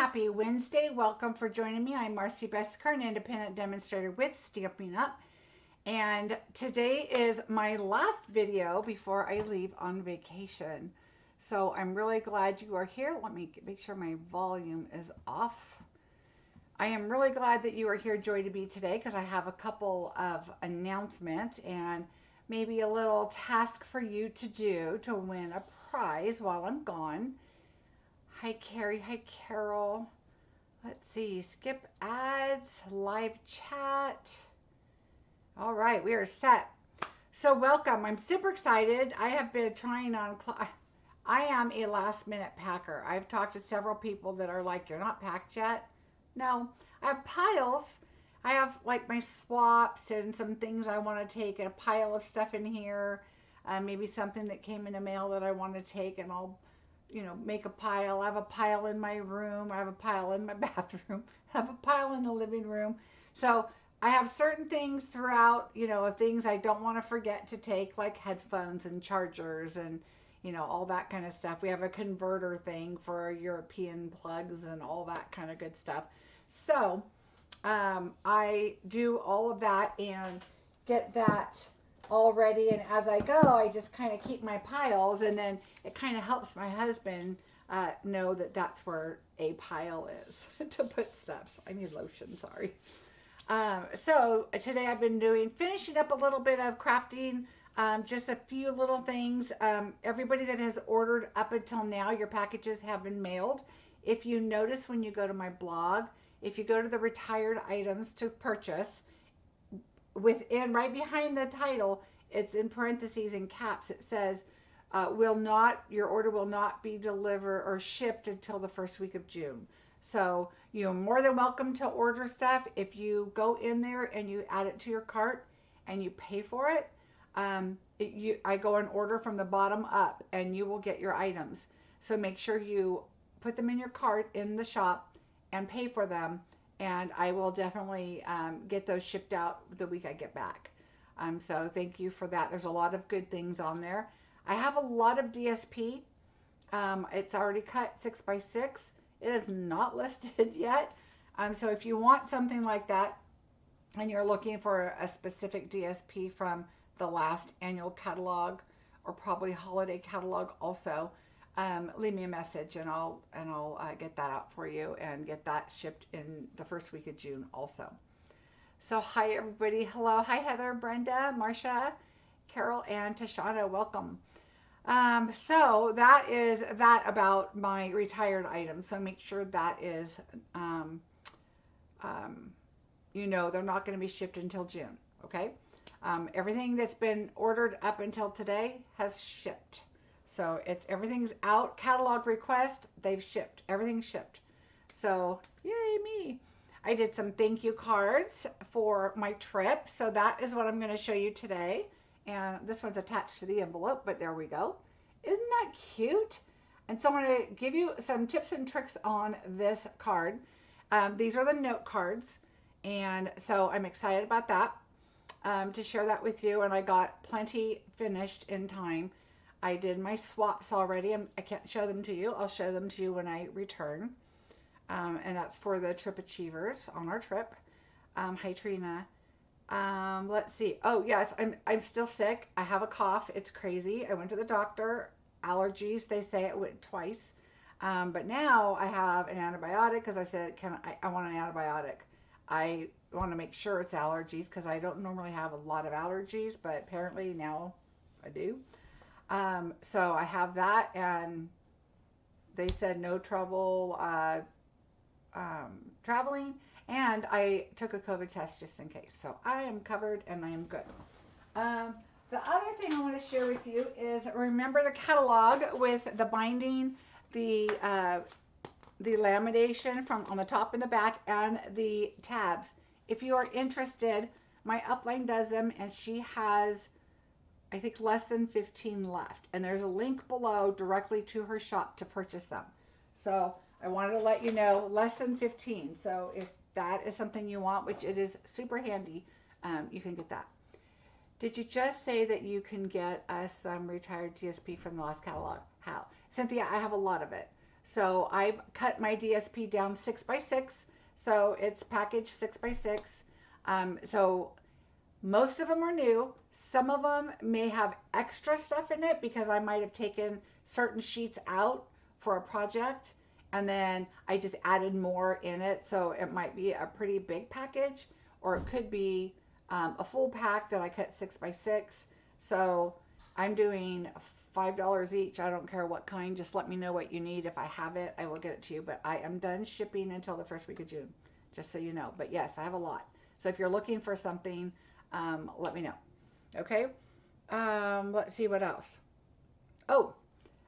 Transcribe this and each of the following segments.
happy Wednesday. Welcome for joining me. I'm Marcie Besecker, an independent demonstrator with Stampin' Up. And today is my last video before I leave on vacation. So I'm really glad you are here. Let me make sure my volume is off. I am really glad that you are here joining me today because I have a couple of announcements and maybe a little task for you to do to win a prize while I'm gone. Hi, Carrie. Hi, Carol. Let's see. Skip ads, live chat. All right, we are set. So welcome. I'm super excited. I have been trying on. I am a last minute packer. I've talked to several people that are like, you're not packed yet. No, I have piles. I have like my swaps and some things I want to take and a pile of stuff in here. Maybe something that came in the mail that I want to take, and I'll make a pile. I have a pile in my room. I have a pile in my bathroom. I have a pile in the living room. So I have certain things throughout, things I don't want to forget to take, like headphones and chargers and, all that kind of stuff. We have a converter thing for European plugs and all that kind of good stuff. So I do all of that and get that all ready, and as I go I just kind of keep my piles, and then it kind of helps my husband know that that's where a pile is to put stuff. So I need lotion, sorry. So today I've been finishing up a little bit of crafting, just a few little things. Everybody that has ordered up until now, your packages have been mailed. If you notice when you go to my blog, if you go to the retired items to purchase, within right behind the title, it's in parentheses in caps, it says your order will not be delivered or shipped until the first week of June. So you're more than welcome to order stuff. If you go in there and you add it to your cart and you pay for it, I go and order from the bottom up, and you will get your items. So make sure you put them in your cart in the shop and pay for them, and I will definitely get those shipped out the week I get back. So thank you for that. There's a lot of good things on there. I have a lot of DSP. It's already cut 6x6. It is not listed yet. So if you want something like that and you're looking for a specific DSP from the last annual catalog or probably holiday catalog also, leave me a message and I'll get that out for you and get that shipped in the first week of June also. So hi everybody. Hello. Hi Heather, Brenda, Marcia, Carol, and Tashana. Welcome. So that is that about my retired items. So make sure that is, they're not going to be shipped until June. Okay. Everything that's been ordered up until today has shipped. So everything's out. Catalog request, they've shipped. Everything's shipped. So yay me. I did some thank you cards for my trip. So that is what I'm going to show you today. And this one's attached to the envelope, but there we go. Isn't that cute? And so I'm going to give you some tips and tricks on this card. These are the note cards. And so I'm excited about that, to share that with you. And I got plenty finished in time. I did my swaps already. I can't show them to you. I'll show them to you when I return. And that's for the trip achievers on our trip. Hi, Trina. Let's see. Oh, yes, I'm still sick. I have a cough. It's crazy. I went to the doctor. Allergies, they say it went twice. But now I have an antibiotic because I said, I want an antibiotic. I want to make sure it's allergies because I don't normally have a lot of allergies, but apparently now I do. So I have that, and they said no trouble traveling, and I took a COVID test just in case. So I am covered and I am good. The other thing I want to share with you is, remember the catalog with the binding, the lamination from on the top and the back, and the tabs. If you are interested, my upline does them, and she has, I think, less than 15 left. And there's a link below directly to her shop to purchase them. So I wanted to let you know, less than 15. So if that is something you want, which it is super handy, you can get that. Did you just say that you can get us some retired DSP from the last catalog? How? Cynthia, I have a lot of it. So I've cut my DSP down 6 by 6. So it's packaged 6 by 6. So most of them are new. Some of them may have extra stuff in it because I might have taken certain sheets out for a project and then I just added more in it. So it might be a pretty big package, or it could be a full pack that I cut 6 by 6. So I'm doing $5 each. I don't care what kind. Just let me know what you need. If I have it, I will get it to you. But I am done shipping until the first week of June, just so you know. But yes, I have a lot. So if you're looking for something, let me know. Okay. Let's see what else. Oh,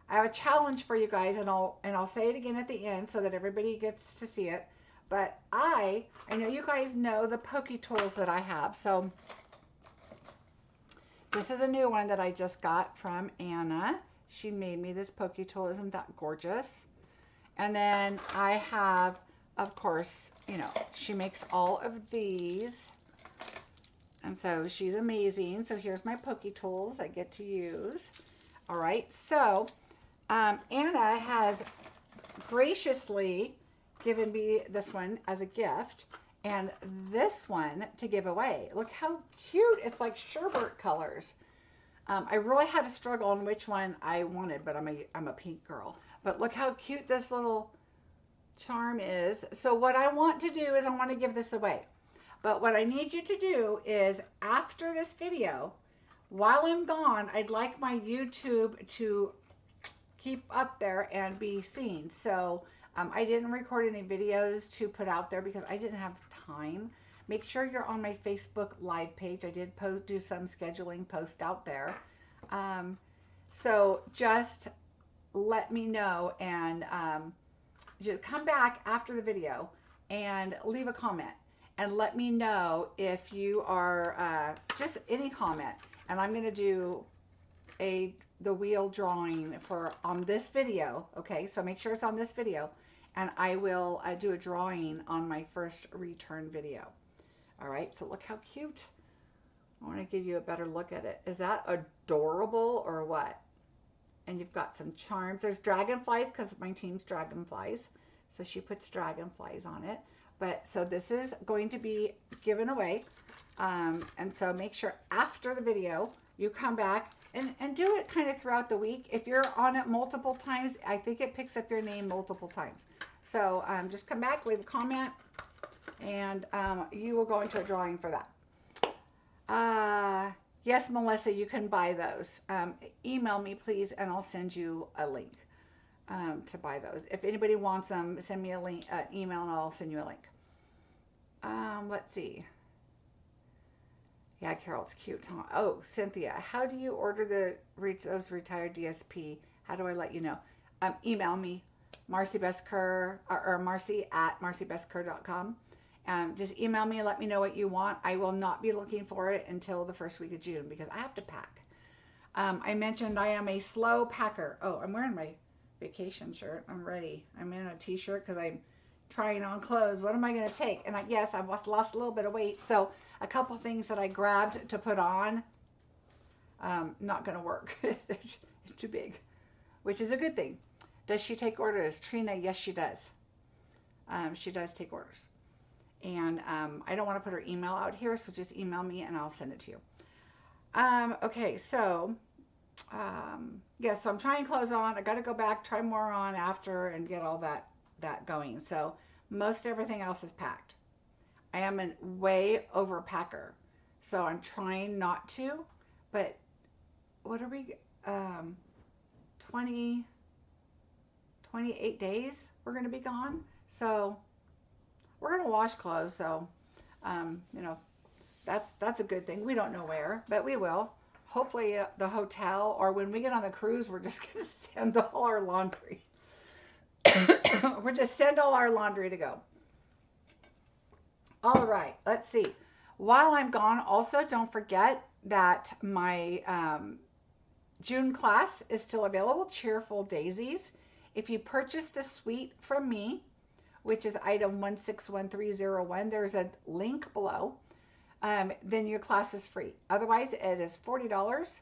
I have a challenge for you guys, and I'll say it again at the end so that everybody gets to see it. But I know you guys know the pokey tools that I have. So this is a new one that I just got from Anna. She made me this pokey tool. Isn't that gorgeous? And then I have, of course, you know, she makes all of these. And so she's amazing. So here's my pokey tools I get to use. All right. So Anna has graciously given me this one as a gift and this one to give away. Look how cute. It's like sherbet colors. I really had to struggle on which one I wanted, but I'm a pink girl. But look how cute this little charm is. So what I want to do is I want to give this away. But what I need you to do is after this video, while I'm gone, I'd like my YouTube to keep up there and be seen. So I didn't record any videos to put out there because I didn't have time. Make sure you're on my Facebook Live page. I did do some scheduling post out there. So just let me know and just come back after the video and leave a comment and let me know if you are just any comment. And I'm going to do the wheel drawing on this video. Okay, so make sure it's on this video. And I will do a drawing on my first return video. All right, so look how cute. I want to give you a better look at it. Is that adorable or what? And you've got some charms. There's dragonflies because my team's dragonflies. So she puts dragonflies on it. But so this is going to be given away. And so make sure after the video you come back and do it kind of throughout the week. If you're on it multiple times, I think it picks up your name multiple times. So just come back, leave a comment, and you will go into a drawing for that. Yes, Melissa, you can buy those. Email me, please, and I'll send you a link to buy those. If anybody wants them, send me a link, email, and I'll send you a link. Let's see. Yeah, Carol, it's cute. Huh? Oh, Cynthia, how do you order those retired DSP? How do I let you know? Email me, Marcie Besecker, or Marcie at marciebeseckerdesigns.com. Just email me and let me know what you want. I will not be looking for it until the first week of June because I have to pack. I mentioned I am a slow packer. Oh, I'm wearing my vacation shirt. I'm ready. I'm in a t-shirt because I'm trying on clothes. What am I going to take? And yes, I've lost a little bit of weight. So a couple things that I grabbed to put on, not going to work. It's too big, which is a good thing. Does she take orders? Trina, yes, she does. She does take orders. And I don't want to put her email out here, so just email me and I'll send it to you. Okay, so, yeah, so I'm trying clothes on. I got to go back, try more on after, and get all that going. So most everything else is packed. I am a way overpacker, so I'm trying not to, but what are we, 28 days we're going to be gone. So we're going to wash clothes. So, you know, that's a good thing. We don't know where, but we will. Hopefully the hotel, or when we get on the cruise, we're just going to send all our laundry. We're just send all our laundry to go. All right, let's see. While I'm gone, also don't forget that my June class is still available, Cheerful Daisies. If you purchase the suite from me, which is item 161301, there's a link below, then your class is free. Otherwise, it is $40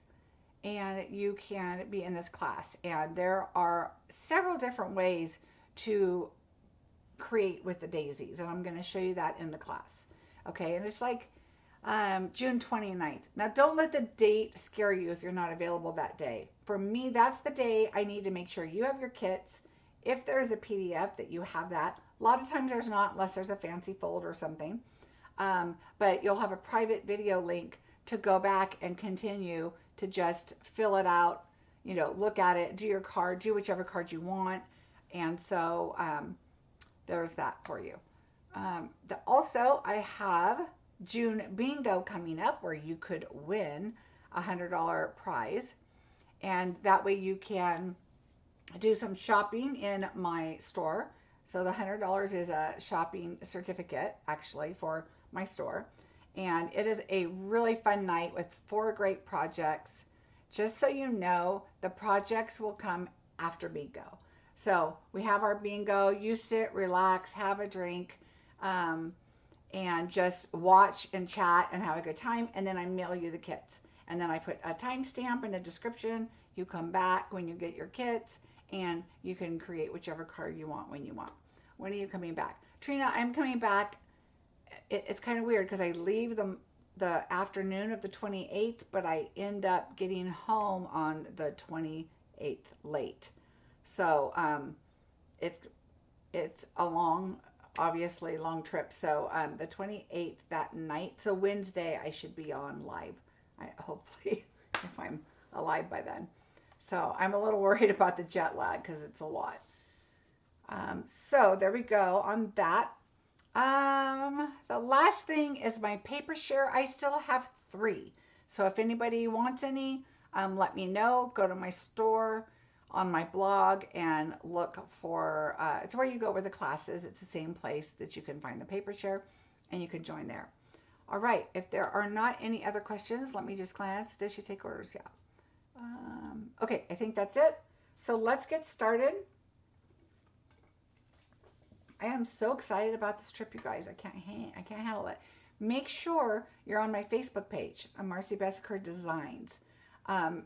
and you can be in this class. And there are several different ways to create with the daisies, and I'm going to show you that in the class. Okay, and it's like June 29th. Now, don't let the date scare you if you're not available that day. For me, that's the day I need to make sure you have your kits. If there's a PDF, that you have that. A lot of times there's not, unless there's a fancy fold or something. But you'll have a private video link to go back and continue to just fill it out, you know, look at it, do your card, do whichever card you want. And so there's that for you. Also, I have June bingo coming up where you could win a $100 prize. And that way you can do some shopping in my store. So the $100 is a shopping certificate, actually, for my store. And it is a really fun night with 4 great projects. Just so you know, the projects will come after bingo. So we have our bingo. You sit, relax, have a drink, and just watch and chat and have a good time. And then I mail you the kits. And then I put a timestamp in the description. You come back when you get your kits, and you can create whichever card you want when you want. When are you coming back? Trina, I'm coming back. It's kind of weird because I leave the afternoon of the 28th, but I end up getting home on the 28th late. So it's a long, obviously long trip. So the 28th that night, so Wednesday I should be on live. Hopefully, if I'm alive by then. So I'm a little worried about the jet lag because it's a lot. So there we go on that. The last thing is my paper share. I still have 3. So if anybody wants any, let me know. Go to my store on my blog and look for, it's where you go with the classes. It's the same place that you can find the paper share, and you can join there. All right, if there are not any other questions, let me just glance. Does she take orders? Yeah. Okay, I think that's it. So let's get started. I am so excited about this trip, you guys. I can't handle it. Make sure you're on my Facebook page, Marcie Besecker Designs.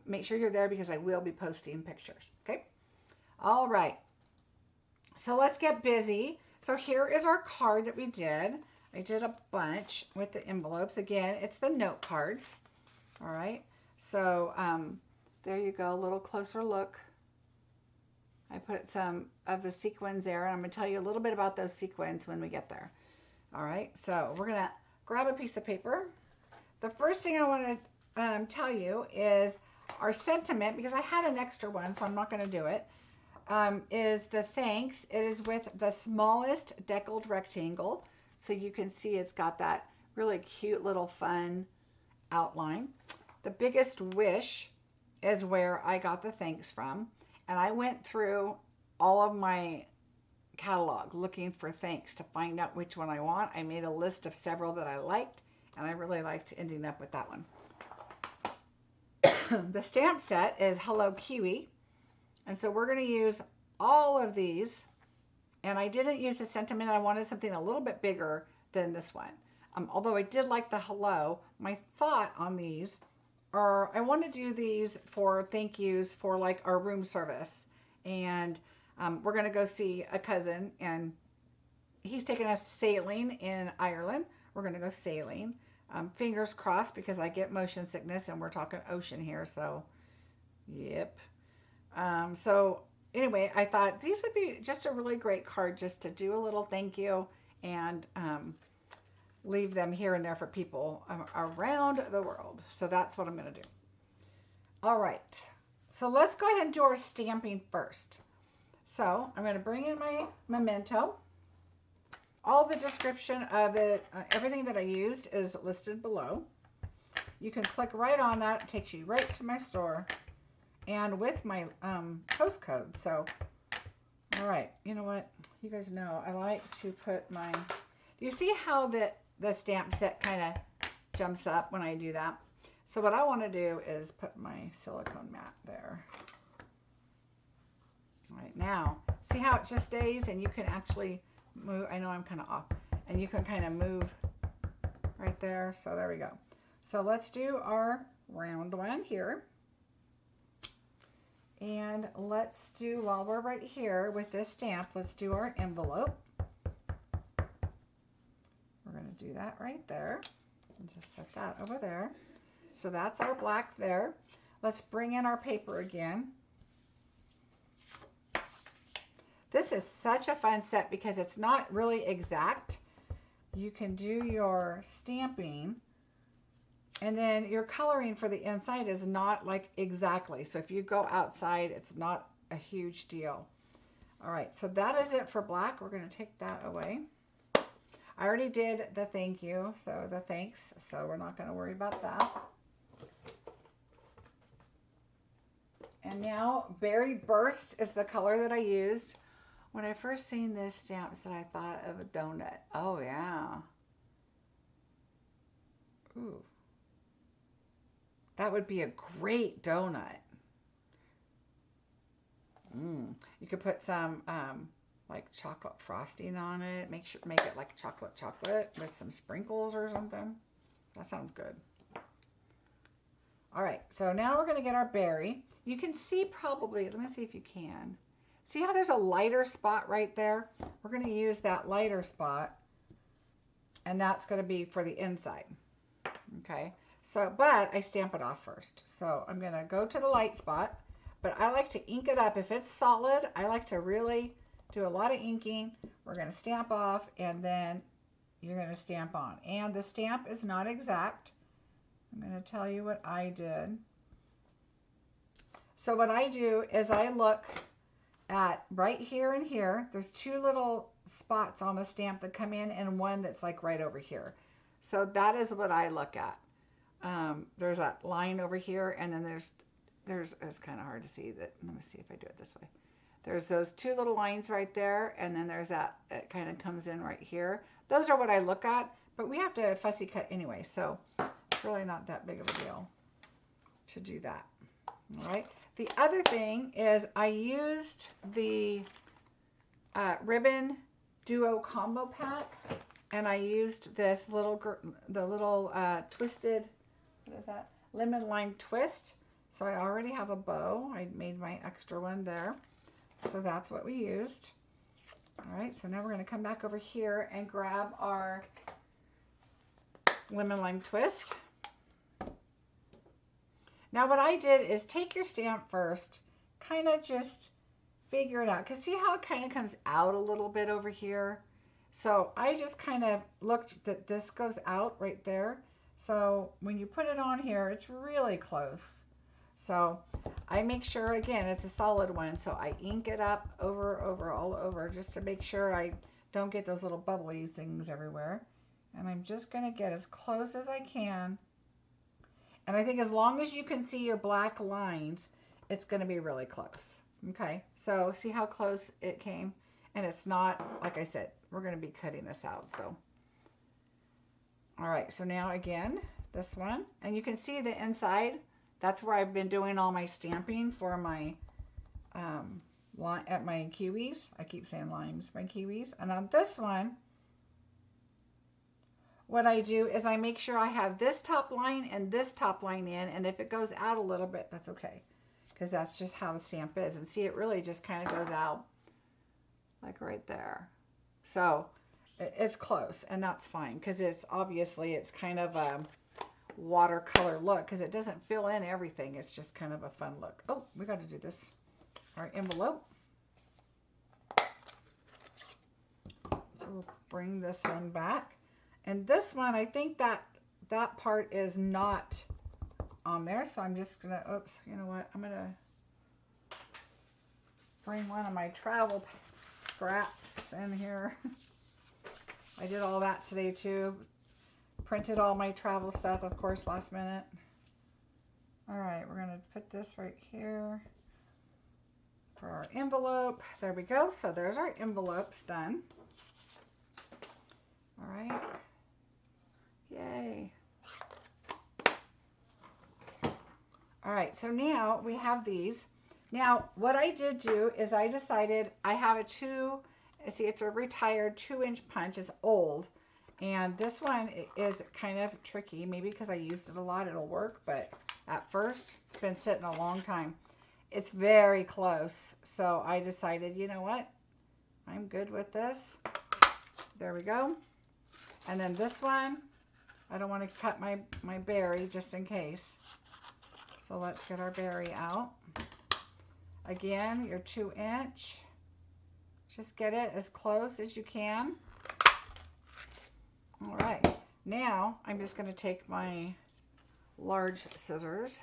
Make sure you're there because I will be posting pictures. Okay. All right. So let's get busy. So here is our card that we did. I did a bunch with the envelopes. Again, it's the note cards. All right. So there you go. A little closer look. I put some of the sequins there, and I'm going to tell you a little bit about those sequins when we get there. All right, so we're going to grab a piece of paper. The first thing I want to tell you is our sentiment, because I had an extra one, so I'm not going to do it, is the thanks. It is with the smallest deckled rectangle, so you can see it's got that really cute little fun outline. The biggest wish is where I got the thanks from. And I went through all of my catalog looking for thanks to find out which one I want. I made a list of several that I liked, and I really liked ending up with that one. The stamp set is Hello Kiwi. And so we're going to use all of these. And I didn't use the sentiment. I wanted something a little bit bigger than this one. Although I did like the hello, my thought on these are I want to do these for thank yous for like our room service. And we're going to go see a cousin, and he's taking us sailing in Ireland. We're going to go sailing. Fingers crossed, because I get motion sickness, and we're talking ocean here. So, yep. So anyway, I thought these would be just a really great card just to do a little thank you and leave them here and there for people around the world. So that's what I'm going to do. All right. So let's go ahead and do our stamping first. So I'm going to bring in my memento. All the description of it, everything that I used is listed below. You can click right on that. It takes you right to my store and with my postcode. So, all right. You know what? You guys know I like to put my, do you see how the stamp set kind of jumps up when I do that? So what I want to do is put my silicone mat there. All right, now, see how it just stays, and you can actually move. I know I'm kind of off, and you can kind of move right there. So there we go. So let's do our round one here. And let's do, while we're right here with this stamp, let's do our envelope. We're going to do that right there. And just set that over there. So that's our black there. Let's bring in our paper again. This is such a fun set because it's not really exact. You can do your stamping, and then your coloring for the inside is not like exactly. So if you go outside, it's not a huge deal. All right, so that is it for black. We're going to take that away. I already did the thank you, so the thanks, so we're not going to worry about that. And now Berry Burst is the color that I used. When I first seen this stamp, I thought of a donut. Oh yeah. Ooh. That would be a great donut. You could put some like chocolate frosting on it. Make it like chocolate with some sprinkles or something. That sounds good. All right, so now we're going to get our berry. You can see probably, let me see if you can. See how there's a lighter spot right there? We're going to use that lighter spot, and that's going to be for the inside. Okay, so, but I stamp it off first. So I'm going to go to the light spot, but I like to ink it up. If it's solid, I like to really do a lot of inking. We're going to stamp off, and then you're going to stamp on. And the stamp is not exact. I'm going to tell you what I did. So what I do is I look at right here and here. There's two little spots on the stamp that come in and one that's like right over here. So that is what I look at. There's that line over here, and then there's it's kind of hard to see that. Let me see if I do it this way. There's those two little lines right there, and then there's that, it kind of comes in right here. Those are what I look at, but we have to fussy cut anyway, so it's really not that big of a deal to do that. All right. The other thing is I used the ribbon duo combo pack, and I used this little twisted, what is that? Lemon lime twist. So I already have a bow. I made my extra one there. So that's what we used. All right, so now we're going to come back over here and grab our lemon lime twist. Now what I did is take your stamp first, kind of just figure it out. Because see how it kind of comes out a little bit over here? So I just kind of looked that this goes out right there. So when you put it on here, it's really close. So I make sure, again, it's a solid one. So I ink it up all over, just to make sure I don't get those little bubbly things everywhere. And I'm just going to get as close as I can. And I think as long as you can see your black lines, it's going to be really close. Okay, so see how close it came? And it's not, like I said, we're going to be cutting this out. So, all right, so now again, this one. And you can see the inside. That's where I've been doing all my stamping for my, at my kiwis. I keep saying limes, my kiwis. And on this one, what I do is I make sure I have this top line and this top line in, and if it goes out a little bit, that's okay, because that's just how the stamp is. And see, it really just kind of goes out like right there. So it's close, and that's fine, because it's obviously it's kind of a watercolor look, because it doesn't fill in everything. It's just kind of a fun look. Oh, we got to do this. Our envelope. So we'll bring this one back. And this one, I think that part is not on there. So I'm just going to, oops, you know what? I'm going to bring one of my travel scraps in here. I did all that today too. Printed all my travel stuff, of course, last minute. All right, we're going to put this right here for our envelope. There we go. So there's our envelopes done. All right. Yay. All right, so now we have these. Now, what I did do is I decided I have a see, it's a retired 2-inch punch. It's old. And this one is kind of tricky. Maybe because I used it a lot, it'll work. But at first, it's been sitting a long time. It's very close. So I decided, you know what? I'm good with this. There we go. And then this one, I don't want to cut my berry just in case. So let's get our berry out. Again, your 2-inch. Just get it as close as you can. All right. Now, I'm just going to take my large scissors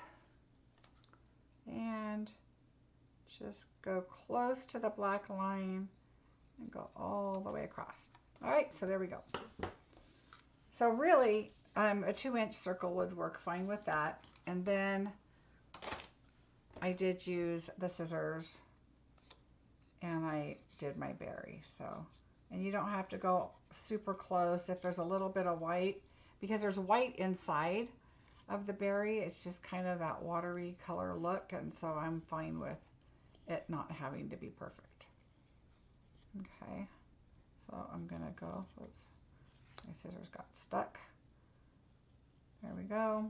and just go close to the black line and go all the way across. All right, so there we go. So really, a 2-inch circle would work fine with that. And then I did use the scissors and I did my berry. So, and you don't have to go super close if there's a little bit of white, because there's white inside of the berry. It's just kind of that watery color look, and so I'm fine with it not having to be perfect. Okay, so I'm gonna go, oops, my scissors got stuck. There we go.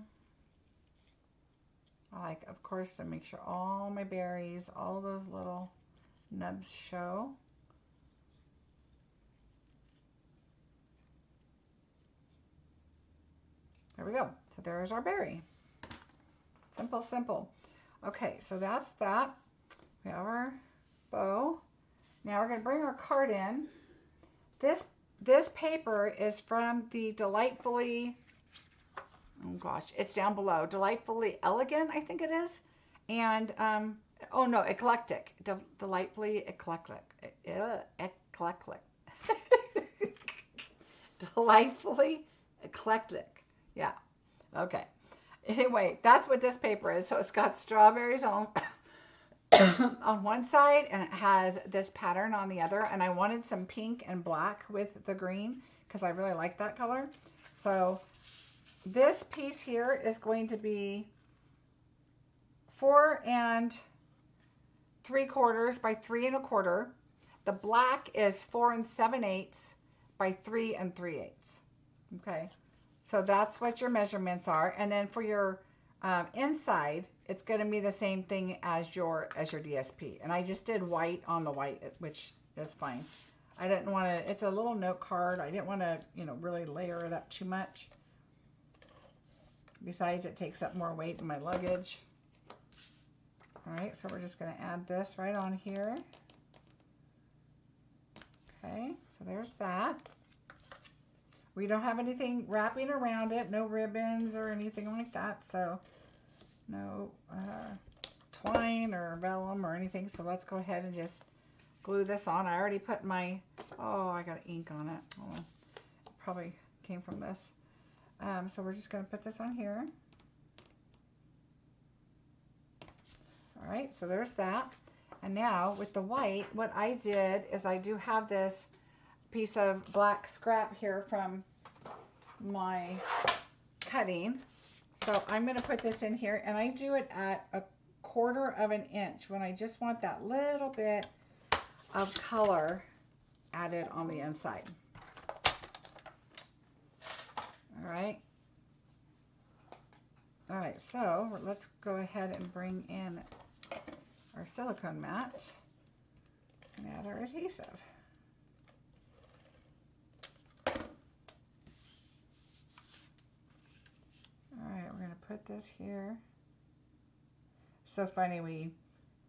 I like, of course, to make sure all my berries, all those little nubs show. There we go. So there's our berry. Simple, simple. Okay, so that's that. We have our bow. Now we're going to bring our card in. This paper is from the Delightfully, oh gosh, it's down below. Delightfully Elegant, I think it is. And, oh no, Eclectic. Delightfully Eclectic. Eclectic. Delightfully Eclectic. Yeah. Okay. Anyway, that's what this paper is. So it's got strawberries on on one side, and it has this pattern on the other. And I wanted some pink and black with the green because I really like that color. So this piece here is going to be 4 3/4 by 3 1/4. The black is 4 7/8 by 3 3/8. Okay. So that's what your measurements are. And then for your inside, it's going to be the same thing as your DSP. And I just did white on the white, which is fine. I didn't want to, it's a little note card. I didn't want to, you know, really layer it up too much. Besides, it takes up more weight in my luggage. All right, so we're just going to add this right on here. Okay, so there's that. We don't have anything wrapping around it, no ribbons or anything like that, so no twine or vellum or anything. So let's go ahead and just glue this on. I already put my, oh, I got ink on it. Oh, it probably came from this. So we're just going to put this on here. All right, so there's that. And now with the white, what I did is I do have this piece of black scrap here from my cutting. So I'm going to put this in here, and I do it at 1/4 inch when I just want that little bit of color added on the inside. All right. All right, so let's go ahead and bring in our silicone mat and add our adhesive. Alright, we're going to put this here. So funny, we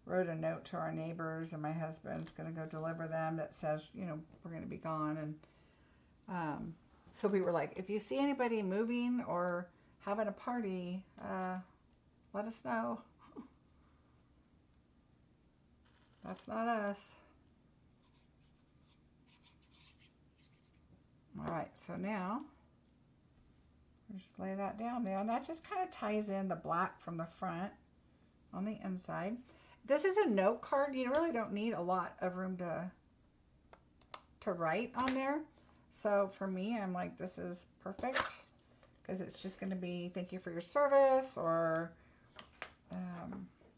wrote a note to our neighbors, and my husband's going to go deliver them that says, you know, we're going to be gone. And so we were like, if you see anybody moving or having a party, let us know. That's not us. Alright, so now just lay that down there, and that just kind of ties in the black from the front on the inside. This is a note card. You really don't need a lot of room to write on there. So for me, I'm like, this is perfect, because it's just going to be thank you for your service, or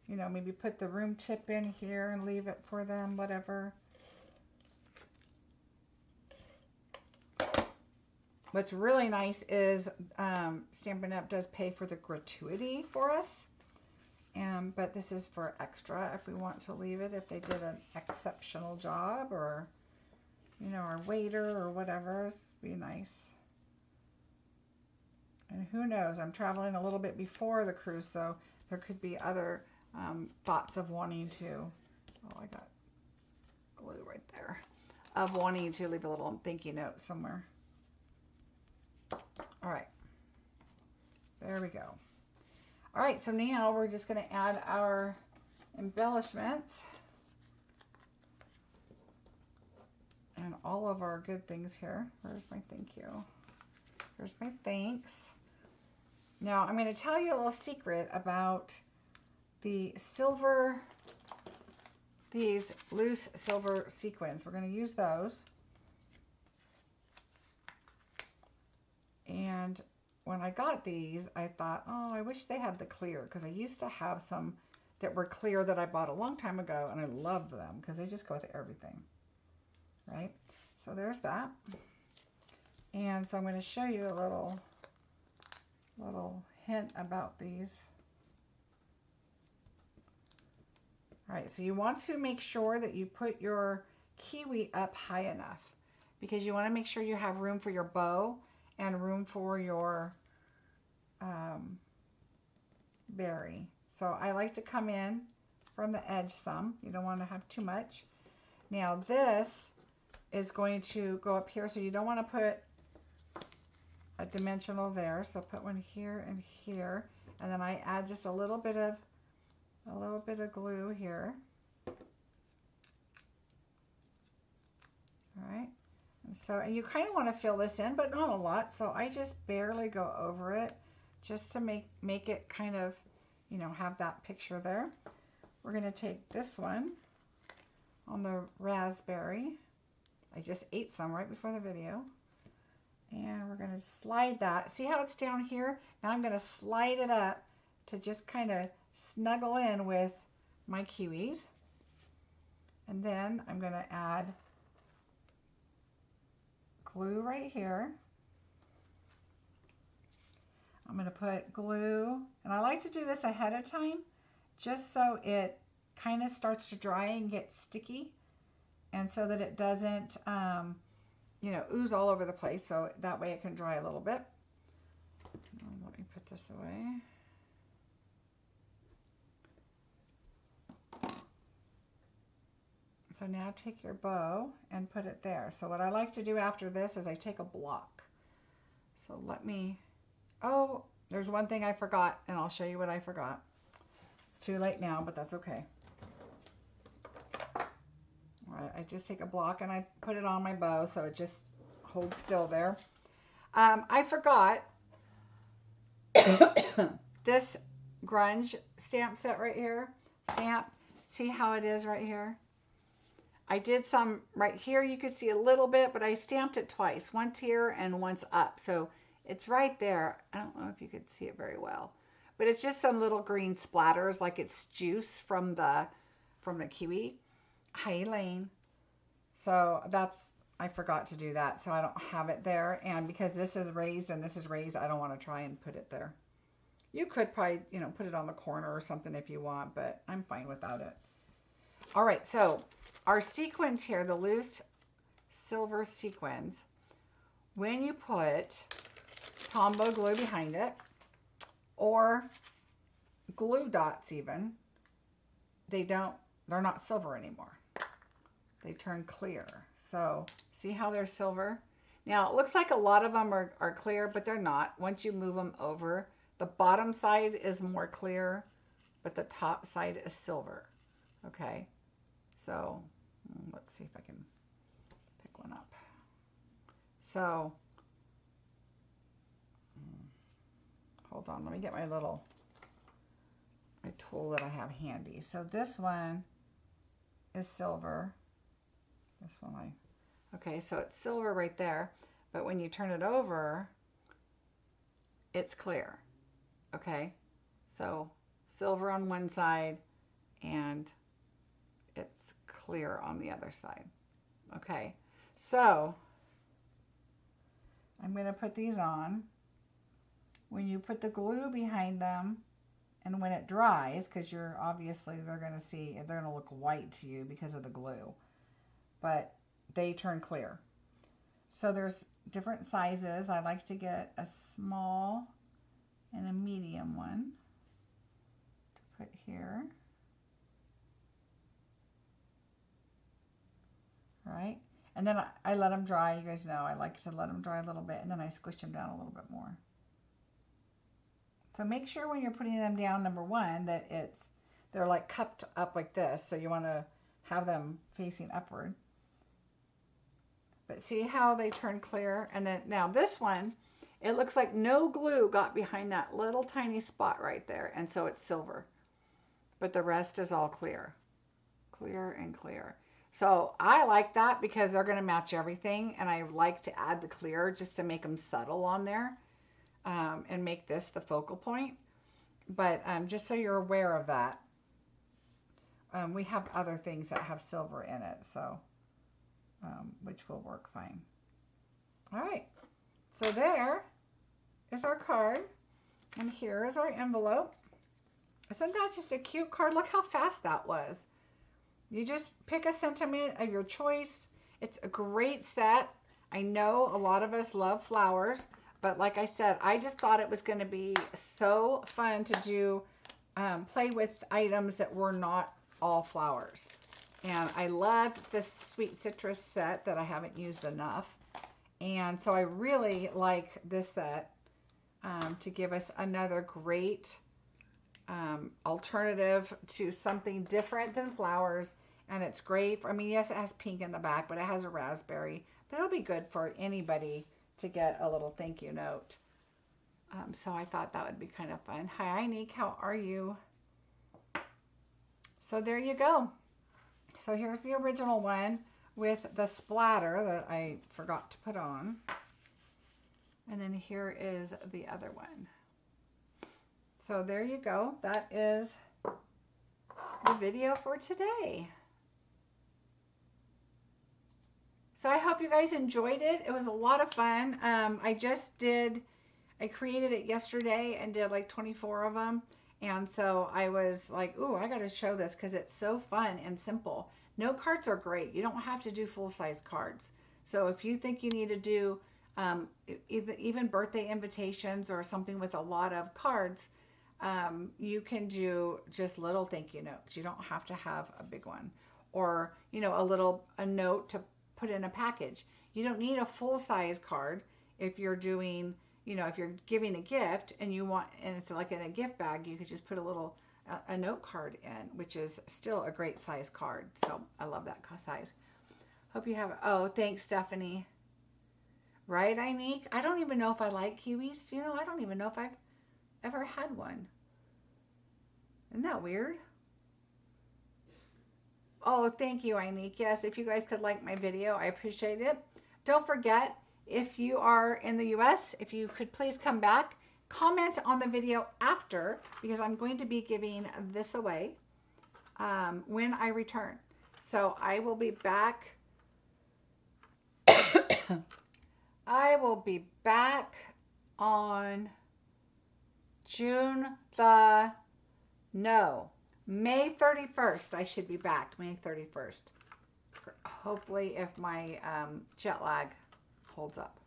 you know, maybe put the room tip in here and leave it for them, whatever. What's really nice is Stampin' Up! Does pay for the gratuity for us. But this is for extra if we want to leave it, if they did an exceptional job, or, you know, our waiter or whatever. It'd be nice. And who knows, I'm traveling a little bit before the cruise, so there could be other thoughts of wanting to, oh, I got glue right there, of wanting to leave a little thank you note somewhere. All right, there we go. All right, so now we're just going to add our embellishments and all of our good things here. Where's my thank you? Here's my thanks. Now I'm going to tell you a little secret about the silver, these loose silver sequins. We're going to use those. And when I got these, I thought, oh, I wish they had the clear, because I used to have some that were clear that I bought a long time ago, and I loved them because they just go with everything, right? So there's that. And so I'm going to show you a little hint about these. All right, so you want to make sure that you put your kiwi up high enough, because you want to make sure you have room for your bow and room for your berry. So I like to come in from the edge some. You don't want to have too much. Now this is going to go up here, so you don't want to put a dimensional there. So put one here and here, and then I add just a little bit of glue here. All right. And you kind of want to fill this in, but not a lot. So I just barely go over it, just to make it kind of, you know, have that picture there. We're going to take this one on the raspberry. I just ate some right before the video. And we're going to slide that. See how it's down here? Now I'm going to slide it up to just kind of snuggle in with my kiwis. And then I'm going to add glue right here. I'm going to put glue, and I like to do this ahead of time just so it kind of starts to dry and get sticky, and so that it doesn't you know, ooze all over the place, so that way it can dry a little bit. Let me put this away. So now take your bow and put it there. So what I like to do after this is I take a block. So let me, oh, there's one thing I forgot, and I'll show you what I forgot. It's too late now, but that's okay. All right, I just take a block and I put it on my bow so it just holds still there. I forgot this grunge stamp set right here. Stamp, see how it is right here? I did some right here, you could see a little bit, but I stamped it twice, once here and once up. So it's right there. I don't know if you could see it very well, but it's just some little green splatters, like it's juice from the kiwi. Hi, Elaine. So that's, I forgot to do that, so I don't have it there. And because this is raised and this is raised, I don't want to try and put it there. You could probably, you know, put it on the corner or something if you want, but I'm fine without it. All right, so our sequins here, the loose silver sequins, when you put Tombow glue behind it, or glue dots even, they're not silver anymore. They turn clear. So see how they're silver? Now it looks like a lot of them are clear, but they're not. Once you move them over, the bottom side is more clear, but the top side is silver. Okay, so let's see if I can pick one up. So hold on, let me get my tool that I have handy. So this one is silver. This one okay, so it's silver right there, but when you turn it over, it's clear. Okay, so silver on one side and it's clear on the other side. Okay, so I'm going to put these on. When you put the glue behind them And when it dries, because you're obviously, they're going to see, they're going to look white to you because of the glue, but they turn clear. So there's different sizes. I like to get a small and a medium one to put here. All right. And then I let them dry. You guys know I like to let them dry a little bit, and then I squish them down a little bit more. So make sure when you're putting them down, number one, that they're like cupped up like this. So you want to have them facing upward. But see how they turn clear? And then now this one, it looks like no glue got behind that little tiny spot right there. And so it's silver. But the rest is all clear. Clear and clear. So I like that because they're going to match everything. And I like to add the clear just to make them subtle on there. And make this the focal point. But just so you're aware of that, we have other things that have silver in it, so which will work fine. All right, so there is our card, and here is our envelope. Isn't that just a cute card? Look how fast that was. You just pick a sentiment of your choice. It's a great set. I know a lot of us love flowers. But like I said, I just thought it was going to be so fun to do, play with items that were not all flowers. And I loved this sweet citrus set that I haven't used enough. And so I really like this set to give us another great alternative to something different than flowers. And it's great. I mean, yes, it has pink in the back, but it has a raspberry. But it'll be good for anybody to get a little thank you note. So I thought that would be kind of fun. Hi, Inique, how are you? So there you go. So here's the original one with the splatter that I forgot to put on. And then here is the other one. So there you go. That is the video for today. So I hope you guys enjoyed it. It was a lot of fun. I created it yesterday and did like 24 of them. And so I was like, ooh, I got to show this because it's so fun and simple. No cards are great. You don't have to do full-size cards. So if you think you need to do even birthday invitations or something with a lot of cards, you can do just little thank you notes. You don't have to have a big one. Or, you know, a note to put in a package. You don't need a full-size card if you're doing, you know, if you're giving a gift and you want, and it's like in a gift bag, you could just put a note card in, which is still a great size card. So I love that size. Hope you have, oh, thanks, Stephanie. Right, Inique? I don't even know if I like kiwis. You know, I don't even know if I've ever had one. Isn't that weird? Oh, thank you, Inique. Yes, if you guys could like my video, I appreciate it. Don't forget, if you are in the US, if you could please come back, comment on the video after, because I'm going to be giving this away when I return. So I will be back. I will be back on May 31st. I should be back May 31st. Hopefully, if my jet lag holds up.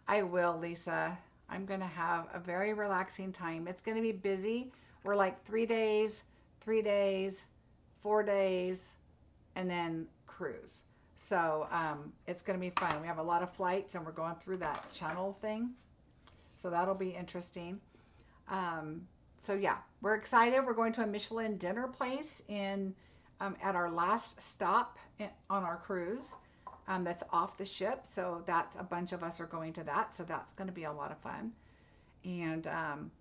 I will, Lisa. I'm going to have a very relaxing time. It's going to be busy. We're like 3 days, 4 days, and then cruise. So it's going to be fun. We have a lot of flights, and we're going through that channel thing. So that'll be interesting. So yeah, we're excited. We're going to a Michelin dinner place at our last stop on our cruise. That's off the ship. So that's a bunch of us are going to that. So that's going to be a lot of fun. And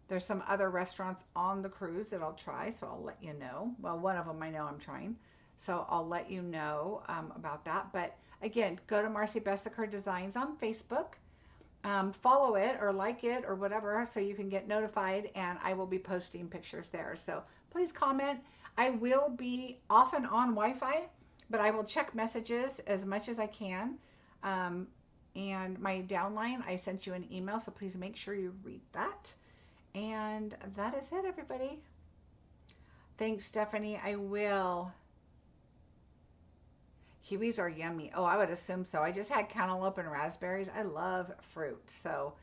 there's some other restaurants on the cruise that I'll try. So I'll let you know. Well, one of them I know I'm trying. So I'll let you know about that. But again, go to Marcie Besecker Designs on Facebook. Follow it or like it or whatever so you can get notified, and I will be posting pictures there. So please comment. I will be off and on Wi-Fi, but I will check messages as much as I can. And my downline, I sent you an email, so please make sure you read that. And that is it, everybody. Thanks, Stephanie. I will. Kiwis are yummy. Oh, I would assume so. I just had cantaloupe and raspberries. I love fruit. So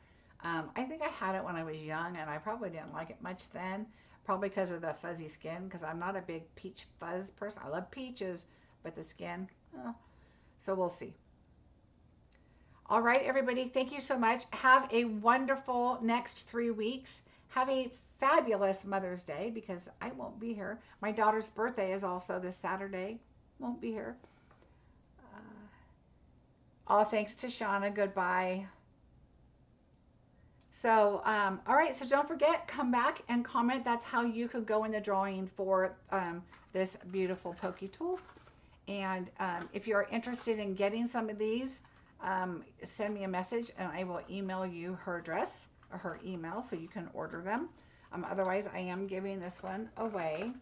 I think I had it when I was young, and I probably didn't like it much then. Probably because of the fuzzy skin, because I'm not a big peach fuzz person. I love peaches, but the skin, so we'll see. All right, everybody, thank you so much. Have a wonderful next 3 weeks. Have a fabulous Mother's Day, because I won't be here. My daughter's birthday is also this Saturday. Won't be here. All thanks to Shauna. Goodbye. So, all right. So don't forget, come back and comment. That's how you could go in the drawing for this beautiful Pokey tool. And if you're interested in getting some of these, send me a message and I will email you her address or her email so you can order them. Otherwise, I am giving this one away.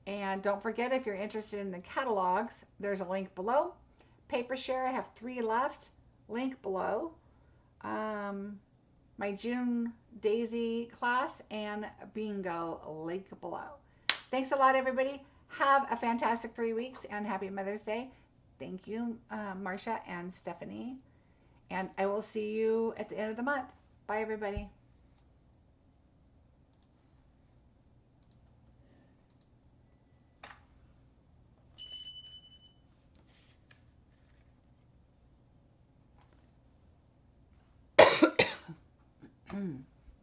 And don't forget, if you're interested in the catalogs, there's a link below. Paper Share, I have 3 left. Link below. My June Daisy class and Bingo, link below. Thanks a lot, everybody. Have a fantastic 3 weeks and happy Mother's Day. Thank you, Marcia and Stephanie. And I will see you at the end of the month. Bye, everybody.